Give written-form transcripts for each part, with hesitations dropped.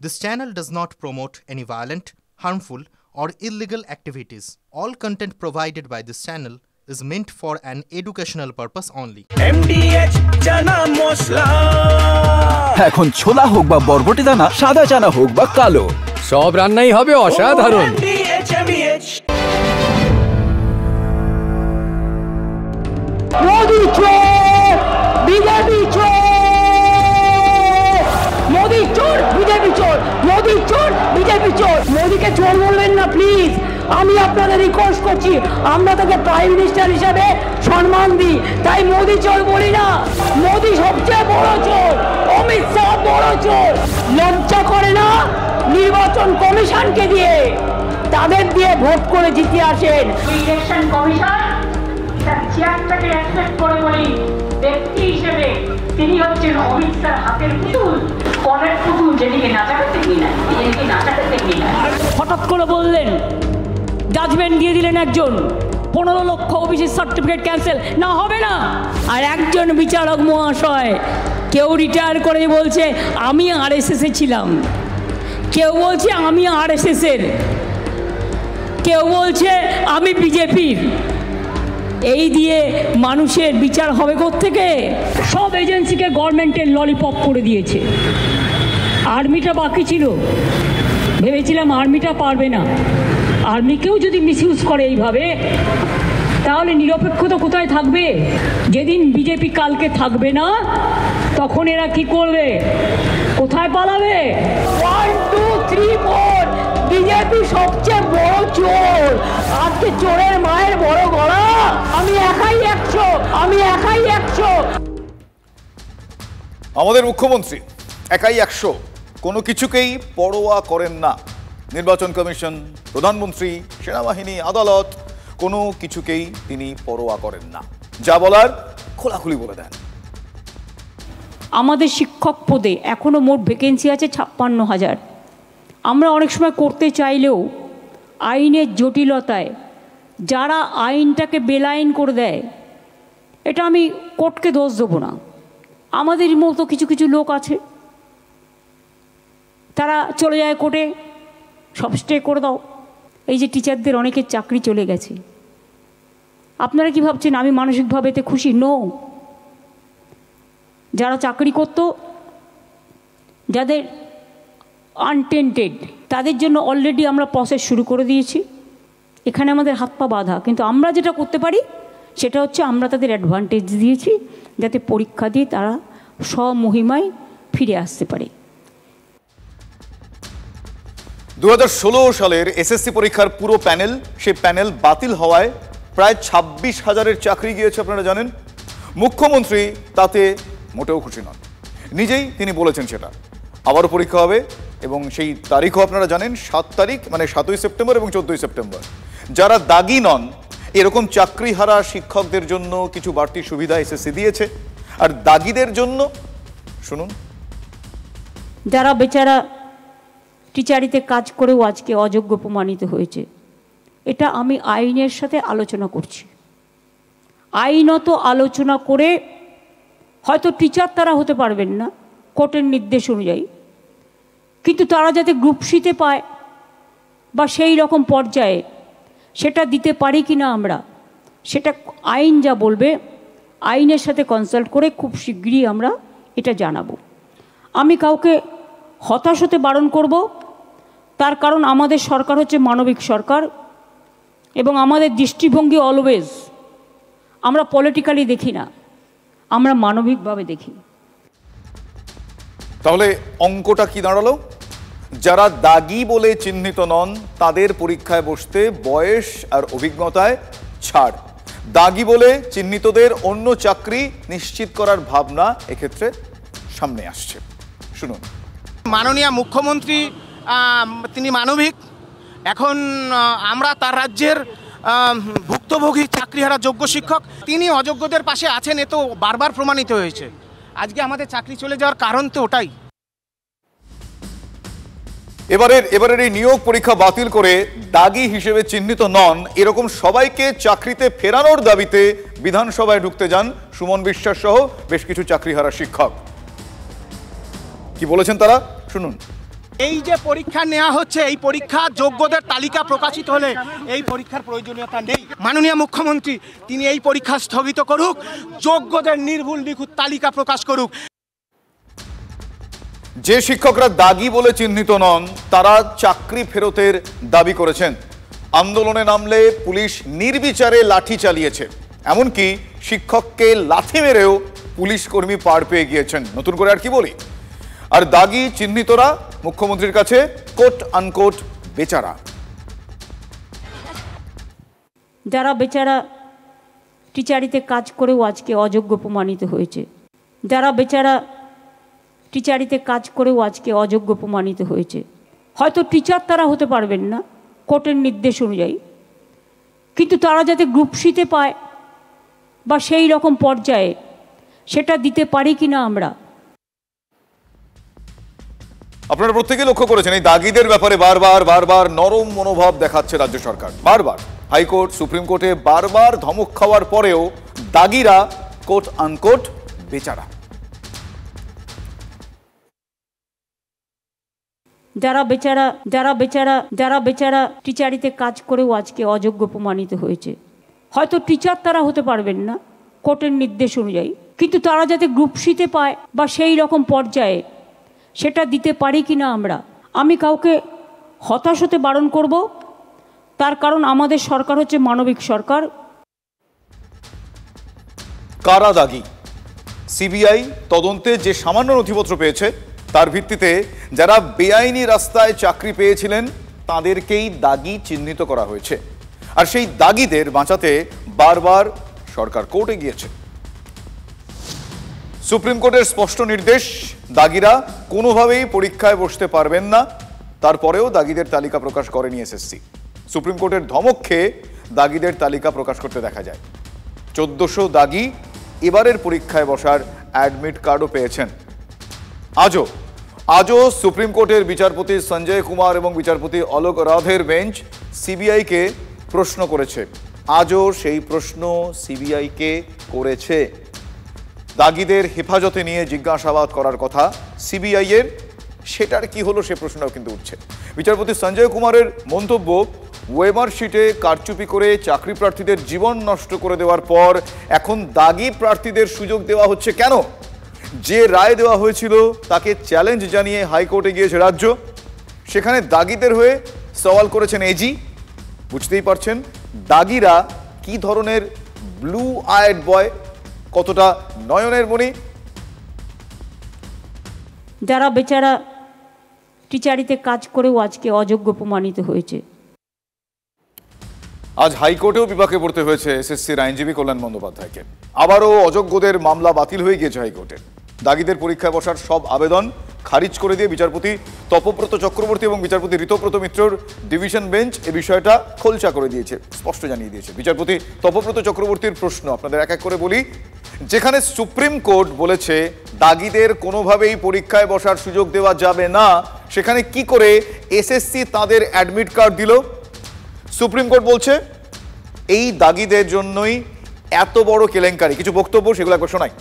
This channel does not promote any violent, harmful, or illegal activities. All content provided by this channel is meant for an educational purpose only. MDH chana masala এখন ছোলা হোক বা বরবটি দানা, সাদা চানা হোক বা কালো, সব রান্নাই হবে অসাধারণ। MDH মোদি চোর, বিজেপি চোর, মোদি চোর, বিজেপি চোর, মোদি চোর, বিজেপি চোর। মোদিকে চোর বলবেন না প্লিজ, আমি আপনাদের রিকোয়েস্ট করছি। আমরা তাকে প্রাইম মিনিস্টার হিসাবে সম্মান দিই, তাই মোদি চোর বলি না। মোদি সবচেয়ে বড় চোর, অমিত শাহ বড় চোর। লজ্জা করে না নির্বাচন কমিশনকে দিয়ে, তাদের দিয়ে ভোট করে জিতে আসেন। ইলেকশন কমিশন তার চেয়ারটাকে অ্যাকসেপ্ট করে বলি ব্যক্তি হিসেবে তিনি হচ্ছেন অমিত শাহ হাতের পুতুল, পরের পুতুল, যেদিকে নাচাতে দেখি না, যেদিকে নাচাতে দেখি না। হঠাৎ করে বললেন, জাজমেন্ট দিয়ে দিলেন একজন, 15 লক্ষ ওবিসি সার্টিফিকেট ক্যান্সেল না, হবে না। আর একজন বিচারক মহাশয় কেউ রিটায়ার করে বলছে আমি আরএসএস এ ছিলাম, কেউ বলছে আমি আরএসএস এর, কেউ বলছে আমি বিজেপির। এই দিয়ে মানুষের বিচার হবে কোত্থেকে? সব এজেন্সিকে গভর্নমেন্টের ললিপপ করে দিয়েছে। আর্মিটা বাকি ছিল, ভেবেছিলাম আর্মিটা পারবে না। আর্মিকেও যদি মিসইউজ করে এইভাবে, তাহলে নিরপেক্ষতা কোথায় থাকবে? যেদিন বিজেপি কালকে থাকবে না, তখন এরা কি করবে? কোথায় পালাবে? 1 2 3 4 বিজেপি সবচেয়ে বড় চোর। আজকে চোরের মায়ের বড় গলা, আমি একাই 100, আমি একাই 100। আমাদের মুখ্যমন্ত্রী একাই 100, কোনো কিছুকেই পরোয়া করেন না। নির্বাচন কমিশন, প্রধানমন্ত্রী, সেনাবাহিনী, আদালত, কোনো কিছুকেই তিনি পরোয়া করেন না। যা বলার খোলাখুলি বলে দেন। আমাদের শিক্ষক পদে এখনও মোট ভ্যাকেন্সি আছে 56,000। আমরা অনেক সময় করতে চাইলেও আইনের জটিলতায় যারা আইনটাকে বেলাইন করে দেয়, এটা আমি কোর্টকে দোষ দেবো না, আমাদের মতো কিছু কিছু লোক আছে, তারা চলে যায় কোর্টে, সব স্টে করে দাও। এই যে টিচারদের অনেকের চাকরি চলে গেছে, আপনারা কি ভাবছেন আমি মানসিকভাবে এতে খুশি? নো। যারা চাকরি করতো, যাদের আনটেন্টেড, তাদের জন্য অলরেডি আমরা প্রসেস শুরু করে দিয়েছি। এখানে আমাদের হাত পা বাঁধা, কিন্তু আমরা যেটা করতে পারি সেটা হচ্ছে আমরা তাদের অ্যাডভান্টেজ দিয়েছি যাতে পরীক্ষা দিয়ে তারা স্বমহিমায় ফিরে আসতে পারে। 2016 সালের এসএসসি পরীক্ষার পুরো প্যানেল, সেই প্যানেল বাতিল হওয়ায় প্রায় 26,000-এর চাকরি গিয়েছে, আপনারা জানেন। মুখ্যমন্ত্রী তাতে মোটেও খুশি নন, নিজেই তিনি বলেছেন সেটা। আবারও পরীক্ষা হবে এবং সেই তারিখও আপনারা জানেন, 7 তারিখ, মানে 7ই সেপ্টেম্বর এবং 14ই সেপ্টেম্বর। যারা দাগি নন, এরকম চাকরিহারা শিক্ষকদের জন্য কিছু বাড়তি সুবিধা এসএসসি দিয়েছে, আর দাগিদের জন্য শুনুন। যারা বেচারা টিচারিতে কাজ করেও আজকে অযোগ্য প্রমাণিত হয়েছে, এটা আমি আইনের সাথে আলোচনা করছি। আইনত আলোচনা করে হয়তো টিচার তারা হতে পারবেন না কোর্টের নির্দেশ অনুযায়ী, কিন্তু তারা যাতে গ্রুপ সিতে পায় বা সেই রকম পর্যায়ে সেটা দিতে পারি কি না আমরা, সেটা আইন যা বলবে, আইনের সাথে কনসাল্ট করে খুব শীঘ্রই আমরা এটা জানাবো। আমি কাউকে হতাশ হতে বারণ করব, তার কারণ আমাদের সরকার হচ্ছে মানবিক সরকার এবং আমাদের দৃষ্টিভঙ্গি অলওয়েজ আমরা পলিটিক্যালি দেখি না, আমরা মানবিকভাবে দেখি। তাহলে অঙ্কটা কি দাঁড়ালো? যারা দাগি বলে চিহ্নিত নন, তাদের পরীক্ষায় বসতে বয়স আর অভিজ্ঞতায় ছাড়। দাগি বলে চিহ্নিতদের অন্য চাকরি নিশ্চিত করার ভাবনা এক্ষেত্রে সামনে আসছে। শুনুন। মাননীয় মুখ্যমন্ত্রী তিনি মানবিক। এখন আমরা তার রাজ্যের ভুক্তভোগী চাকরিহারা যোগ্য শিক্ষক, তিনি অযোগ্যদের পাশে আছেন, এ তো বারবার প্রমাণিত হয়েছে। আজকে আমাদের চাকরি চলে যাওয়ার কারণ তো ওটাই। এবারের এই নিয়োগ পরীক্ষা বাতিল করে দাগি হিসেবে চিহ্নিত নন এরকম সবাইকে চাকরিতে ফেরানোর দাবিতে বিধানসভায় ঢুকতে যান সুমন বিশ্বাস সহ বেশ কিছু চাকরিহারা শিক্ষক। কি বলেছেন তারা শুনুন। এই যে পরীক্ষা নেওয়া হচ্ছে, এই পরীক্ষা যোগ্যদের তালিকা প্রকাশিত হলে এই পরীক্ষার প্রয়োজনীয়তা নেই। মাননীয় মুখ্যমন্ত্রী তিনি এই পরীক্ষা স্থগিত করুক, যোগ্যদের নির্ভুল নিখুঁত তালিকা প্রকাশ করুক। যে শিক্ষকরা দাগি বলে চিহ্নিত নন তারা চাকরি ফেরতের দাবি করেছেন। আন্দোলনে নামলে পুলিশ নির্বিচারে লাঠি চালিয়েছে, এমনকি শিক্ষককে লাথি মেরেও পুলিশ কর্মী পার পেয়ে গিয়েছেন। নতুন করে আর কি বলি। আর দাগি চিহ্নিতরা মুখ্যমন্ত্রীর কাছে কোট আনকোট বেচারা। যারা বেচারা টিচারিতে কাজ করেও আজকে অযোগ্য প্রমাণিত হয়েছে, যারা বেচারা টিচারিতে কাজ করেও আজকে অযোগ্য প্রমাণিত হয়েছে। হয়তো টিচার তারা হতে পারবেন না কোর্টের নির্দেশ অনুযায়ী, কিন্তু তারা যাতে গ্রুপ সিতে পায় বা সেই রকম পর্যায়ে সেটা দিতে পারি কি না আমরা। আপনারা প্রত্যেকে লক্ষ্য করেছেন এই দাগিদের ব্যাপারে বারবার নরম মনোভাব দেখাচ্ছে রাজ্য সরকার। বারবার হাইকোর্ট, সুপ্রিম কোর্টে বারবার ধমক খাওয়ার পরেও দাগিরা কোট আনকোট বেচারা। যারা বেচারা টিচারিতে কাজ করেও আজকে অযোগ্য প্রমাণিত হয়েছে। হয়তো টিচার তারা হতে পারবেন না কোর্টের নির্দেশ অনুযায়ী, কিন্তু তারা যাতে গ্রুপ সিতে পায় বা সেই রকম পর্যায়ে সেটা দিতে পারি কি না আমরা। আমি কাউকে হতাশ হতে বারণ করব, তার কারণ আমাদের সরকার হচ্ছে মানবিক সরকার। কারা দাগি? সিবিআই তদন্তে যে সামান্য নথিপত্র পেয়েছে তার ভিত্তিতে যারা বেআইনি রাস্তায় চাকরি পেয়েছিলেন তাদেরকেই দাগি চিহ্নিত করা হয়েছে। আর সেই দাগিদের বাঁচাতে বারবার সরকার কোর্টে গিয়েছে। সুপ্রিম কোর্টের স্পষ্ট নির্দেশ, দাগিরা কোনোভাবেই পরীক্ষায় বসতে পারবেন না। তারপরেও দাগিদের তালিকা প্রকাশ করেনি এসএসসি। সুপ্রিম কোর্টের ধমক খেয়ে দাগিদের তালিকা প্রকাশ করতে দেখা যায়। 1400 দাগি এবারের পরীক্ষায় বসার অ্যাডমিট কার্ডও পেয়েছেন। আজও সুপ্রিম কোর্টের বিচারপতি সঞ্জয় কুমার এবং বিচারপতি অলোক রাধের বেঞ্চ সিবিআইকে প্রশ্ন করেছে। আজও সেই প্রশ্ন সিবিআইকে করেছে। দাগিদের হেফাজতে নিয়ে জিজ্ঞাসাবাদ করার কথা সিবিআই এর, সেটার কি হলো সে প্রশ্নটাও কিন্তু উঠছে। বিচারপতি সঞ্জয় কুমারের মন্তব্য, ওয়েমার শিটে কারচুপি করে চাকরি প্রার্থীদের জীবন নষ্ট করে দেওয়ার পর এখন দাগি প্রার্থীদের সুযোগ দেওয়া হচ্ছে কেন? যে রায় দেওয়া হয়েছিল তাকে চ্যালেঞ্জ জানিয়ে হাইকোর্টে গিয়েছে রাজ্য, সেখানে দাগিদের হয়ে সওয়াল করেছেন এজি। বুঝতেই পারছেন দাগিরা কি ধরনের ব্লু আইড বয়, কতটা নয়নের মণি। যারা বেচারা টিচারিতে কাজ করেও আজকে অযোগ্য প্রমাণিত হয়েছে। আজ হাইকোর্টেও বিপাকে পড়তে হয়েছে এসএসসির আইনজীবী কল্যাণ বন্দ্যোপাধ্যায়কে। আবারও অযোগ্যদের মামলা বাতিল হয়ে গিয়েছে হাইকোর্টে। দাগিদের পরীক্ষায় বসার সব আবেদন খারিজ করে দিয়ে বিচারপতি তপব্রত চক্রবর্তী এবং বিচারপতি ঋতব্রত মিত্রর ডিভিশন বেঞ্চ এই বিষয়টা খোলসা করে দিয়েছে, স্পষ্ট জানিয়ে দিয়েছে। বিচারপতি তপব্রত চক্রবর্তীর প্রশ্ন আপনাদের এক এক করে বলি। যেখানে সুপ্রিম কোর্ট বলেছে দাগিদের কোনোভাবেই পরীক্ষায় বসার সুযোগ দেওয়া যাবে না, সেখানে কি করে এসএসসি তাদের অ্যাডমিট কার্ড দিল? সুপ্রিম কোর্ট বলছে এই দাগিদের জন্যই এত বড় কেলেঙ্কারি। কিছু বক্তব্য সেগুলো একবার শোনাই।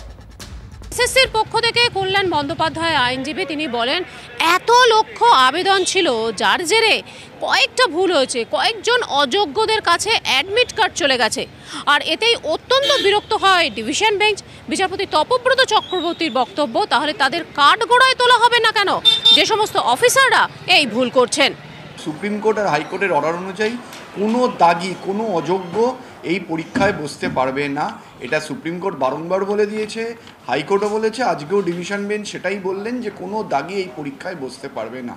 এসএসসির পক্ষ থেকে কল্যাণ বন্দ্যোপাধ্যায় আইনজীবী তিনি বলেন এত লক্ষ আবেদন ছিল যার জেরে কয়েকটা ভুল হয়েছে, কয়েকজন অযোগ্যদের কাছে অ্যাডমিট কার্ড চলে গেছে। আর এতেই অত্যন্ত বিরক্ত হয় ডিভিশন বেঞ্চ। বিচারপতি তপব্রত চক্রবর্তীর বক্তব্য, তাহলে তাদের কার্ড গোড়ায় তোলা হবে না কেন যে সমস্ত অফিসাররা এই ভুল করছেন? সুপ্রিম কোর্ট আর হাইকোর্টের অর্ডার অনুযায়ী কোনো দাগি, কোনো অযোগ্য এই পরীক্ষায় বসতে পারবে না। এটা সুপ্রিম কোর্ট বারংবার বলে দিয়েছে, হাইকোর্টও বলেছে, আজকেও ডিভিশন বেঞ্চ সেটাই বললেন যে কোনো দাগি এই পরীক্ষায় বসতে পারবে না।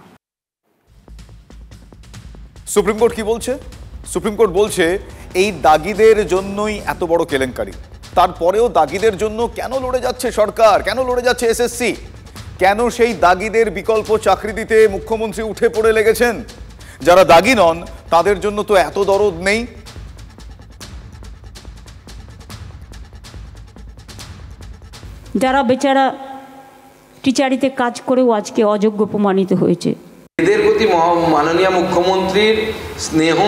সুপ্রিম কোর্ট কি বলছে? সুপ্রিম কোর্ট বলছে এই দাগিদের জন্যই এত বড় কেলেঙ্কারি। তারপরেও দাগিদের জন্য কেন লড়ে যাচ্ছে সরকার, কেন লড়ে যাচ্ছে এসএসসি? কেন সেই দাগিদের বিকল্প চাকরি দিতে মুখ্যমন্ত্রী উঠে পড়ে লেগেছেন? যারা দাগি নন তাদের জন্য তো এত দরদ নেই। যারা বেচারা টিচারিতে কাজ করেও আজকে অযোগ্য প্রমাণিত হয়েছে। এদের প্রতি মাননীয় মুখ্যমন্ত্রীর স্নেহ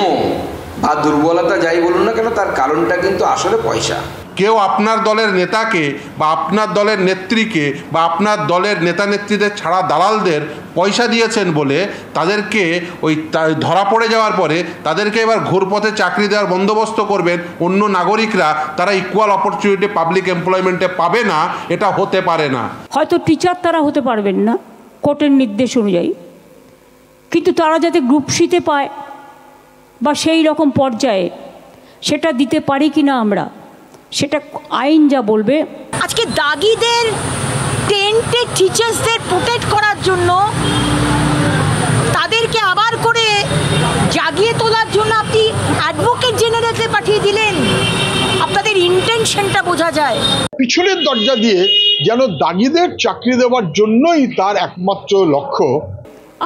বা দুর্বলতা যাই বলুন না কেন, তার কারণটা কিন্তু আসলে পয়সা। কেউ আপনার দলের নেতাকে বা আপনার দলের নেত্রীকে বা আপনার দলের নেতা নেত্রীদের ছাড়া দালালদের পয়সা দিয়েছেন বলে তাদেরকে ওই ধরা পড়ে যাওয়ার পরে তাদেরকে এবার ঘুরপথে চাকরি দেওয়ার বন্দোবস্ত করবেন, অন্য নাগরিকরা তারা ইকুয়াল অপরচুনিটি পাবলিক এমপ্লয়মেন্টে পাবে না, এটা হতে পারে না। হয়তো টিচার তারা হতে পারবেন না কোর্টের নির্দেশ অনুযায়ী, কিন্তু তারা যাতে গ্রুপ সিতে পায় বা সেই রকম পর্যায়ে সেটা দিতে পারি কি না আমরা, সেটা আইন যা বলবে। আজকে দাগিদের টেন্টেড টিচার্সদের প্রোটেক্ট করার জন্য তাদেরকে আবার করে জাগিয়ে তোলার জন্য আপনি অ্যাডভোকেট জেনারেলকে পাঠিয়ে দিলেন। আপনাদের ইন্টেনশনটা বোঝা যায়। পিছনের দরজা দিয়ে যেন দাগিদের চাকরি দেওয়ার জন্যই তার একমাত্র লক্ষ্য।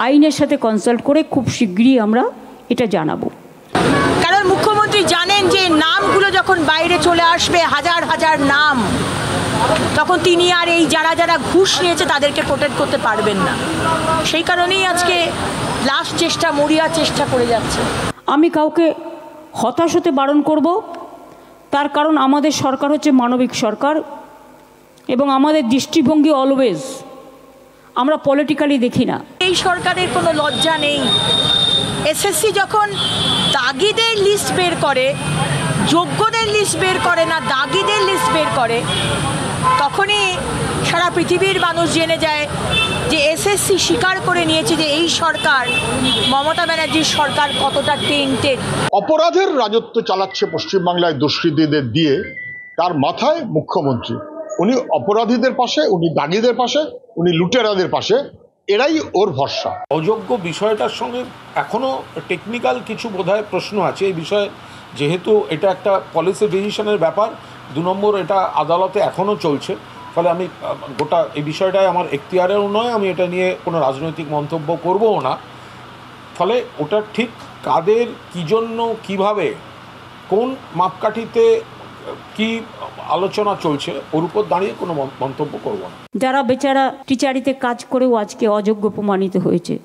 আইনের সাথে কনসাল্ট করে খুব শীঘ্রই আমরা এটা জানাবো। কারণ মুখ্যমন্ত্রী জানেন যে নামগুলো যখন বাইরে চলে আসবে, হাজার হাজার নাম, তখন তিনি আর এই যারা যারা ঘুষ নিয়েছে তাদেরকে প্রোটেক্ট করতে পারবেন না। সেই কারণেই আজকে লাস্ট চেষ্টা, মরিয়া চেষ্টা করে যাচ্ছে। আমি কাউকে হতাশ হতে বারণ করব, তার কারণ আমাদের সরকার হচ্ছে মানবিক সরকার এবং আমাদের দৃষ্টিভঙ্গি অলওয়েজ আমরা পলিটিক্যালি দেখি না। এই সরকারের কোনো লজ্জা নেই। এসএসসি যখন দাগিদের লিস্ট বের করে, যোগ্যদের লিস্ট বের করে না, দাগিদের লিস্ট বের করে, তখনই সারা পৃথিবীর মানুষ জেনে যায় যে এসএসসি স্বীকার করে নিয়েছে যে এই সরকার, মমতা ব্যানার্জির সরকার, কতটা টেন্টেড। অপরাধের রাজত্ব চালাচ্ছে পশ্চিমবাংলায় দুষ্কৃতীদের দিয়ে। তার মাথায় মুখ্যমন্ত্রী, উনি অপরাধীদের পাশে, উনি দাগিদের পাশে, উনি লুটেরাদের পাশে, এরাই ওর ভরসা। অযোগ্য বিষয়টার সঙ্গে এখনও টেকনিক্যাল কিছু বোধহয় প্রশ্ন আছে এই বিষয়ে, যেহেতু এটা একটা পলিসি ডিসিশনের ব্যাপার। 2 নম্বর, এটা আদালতে এখনও চলছে, ফলে আমি গোটা এই বিষয়টায় আমার এখতিয়ারেও নয়, আমি এটা নিয়ে কোনো রাজনৈতিক মন্তব্য করবও না। ফলে ওটা ঠিক কাদের, কী জন্য, কীভাবে, কোন মাপকাঠিতে কি আলোচনা চলছে, ওর উপর দাঁড়িয়ে কোনো মন্তব্য করব না। যারা বেচারা টিচারিতে কাজ করেও আজকে অযোগ্য প্রমাণিত হয়েছে,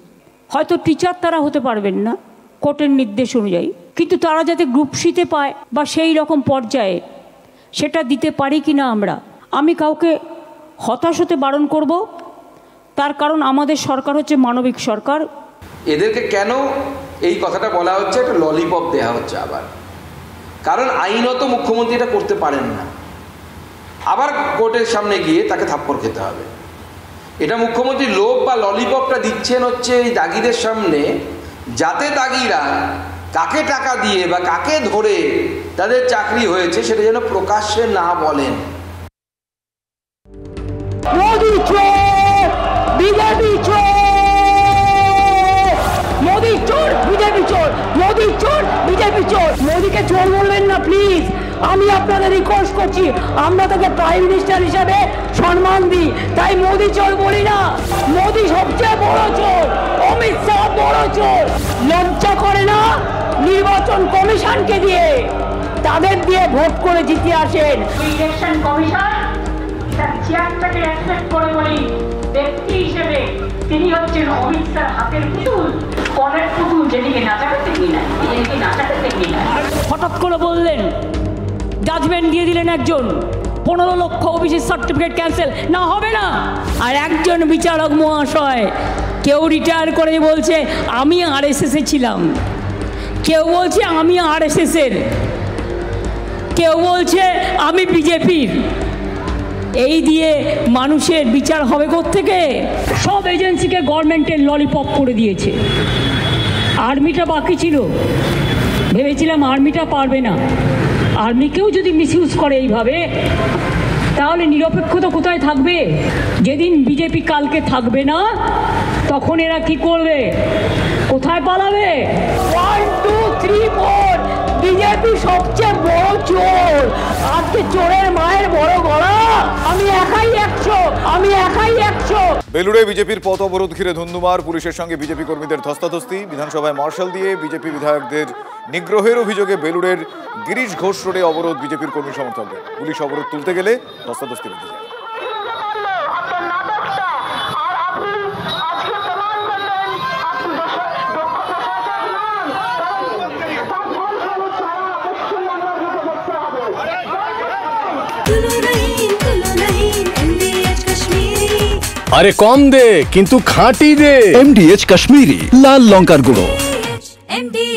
হয়তো টিচার তারা হতে পারবেন না কোর্টের নির্দেশ অনুযায়ী, কিন্তু তারা যাতে গ্রুপ সিতে পায় বা সেই রকম পর্যায়ে সেটা দিতে পারি কি না আমরা। আমি কাউকে হতাশ হতে বারণ করব, তার কারণ আমাদের সরকার হচ্ছে মানবিক সরকার। এদেরকে কেন এই কথাটা বলা হচ্ছে, একটা ললিপপ দেওয়া হচ্ছে আবার, কারণ আইনত মুখ্যমন্ত্রী এটা করতে পারেন না, আবার কোর্টের সামনে গিয়ে তাকে থাপ্পড় খেতে হবে। এটা মুখ্যমন্ত্রী লোভ বা ললিপপটা দিচ্ছেন হচ্ছে এই দাগিদের সামনে, যাতে দাগিরা কাকে টাকা দিয়ে বা কাকে ধরে তাদের চাকরি হয়েছে সেটা যেন প্রকাশ্যে না বলেন। মোদি চোর, বিজেপি চোর, মোদি চোর, বিজেপি চোর, মোদি চোর, বিজেপি চোর। মোদিকে চোর বলবেন না প্লিজ, আমি আপনাদের রিকোয়েস্ট করছি। আমরা তাকে প্রাইম মিনিস্টার হিসাবে সম্মান দিই, তাই মোদি চোর বলি না। মোদি সবচেয়ে বড় চোর, অমিত শাহ বড় চোর। লজ্জা করে না নির্বাচন কমিশনকে দিয়ে, তাদের দিয়ে ভোট করে জিতে আসেন। ইলেকশন কমিশন তার চেয়ারটাকে অ্যাকসেপ্ট করে বলি, ব্যক্তি হিসেবে তিনি হচ্ছেন অমিত শাহ হাতের পুতুল, কলের পুতুল, যেদিকে নাচাতে দেখি না, যেদিকে নাচাতে দেখি না। হঠাৎ করে বললেন, জাজমেন্ট দিয়ে দিলেন একজন, 15 লক্ষ ওবিসির সার্টিফিকেট ক্যান্সেল না, হবে না। আর একজন বিচারক মহাশয়, কেউ রিটায়ার করে বলছে আমি আরএসএস এ ছিলাম, কেউ বলছে আমি আরএসএস এর, কেউ বলছে আমি বিজেপির। এই দিয়ে মানুষের বিচার হবে কোত্থেকে? সব এজেন্সিকে গভর্নমেন্টের ললিপপ করে দিয়েছে। আর্মিটা বাকি ছিল, ভেবেছিলাম আর্মিটা পারবে না। আর্মিকেও যদি মিসইউজ করে এইভাবে, তাহলে নিরপেক্ষতা কোথায় থাকবে? যেদিন বিজেপি কালকে থাকবে না, তখন এরা কি করবে? কোথায় পালাবে? 1, 2, 3, 4 বিজেপি সবচেয়ে বড় চোর। আজকে চোরের মায়ের বড় গলা, আমি একাই 100, আমি একাই 100। বেলুড়ে বিজেপির পথ অবরোধ ঘিরে ধুন্ধুমার, পুলিশের সঙ্গে বিজেপি কর্মীদের ধস্তাধস্তি। বিধানসভায় মার্শাল দিয়ে বিজেপি বিধায়কদের নিগ্রহের অভিযোগে বেলুড়ের গিরিশ ঘোষ রোডে অবরোধ বিজেপির কর্মী সমর্থকদের। পুলিশ অবরোধ তুলতে গেলে ধস্তাধস্তি বেঁধে যায়। আরে কম দে কিন্তু খাঁটি দে। MDH কাশ্মীরি লাল লঙ্কার গুঁড়ো। MDH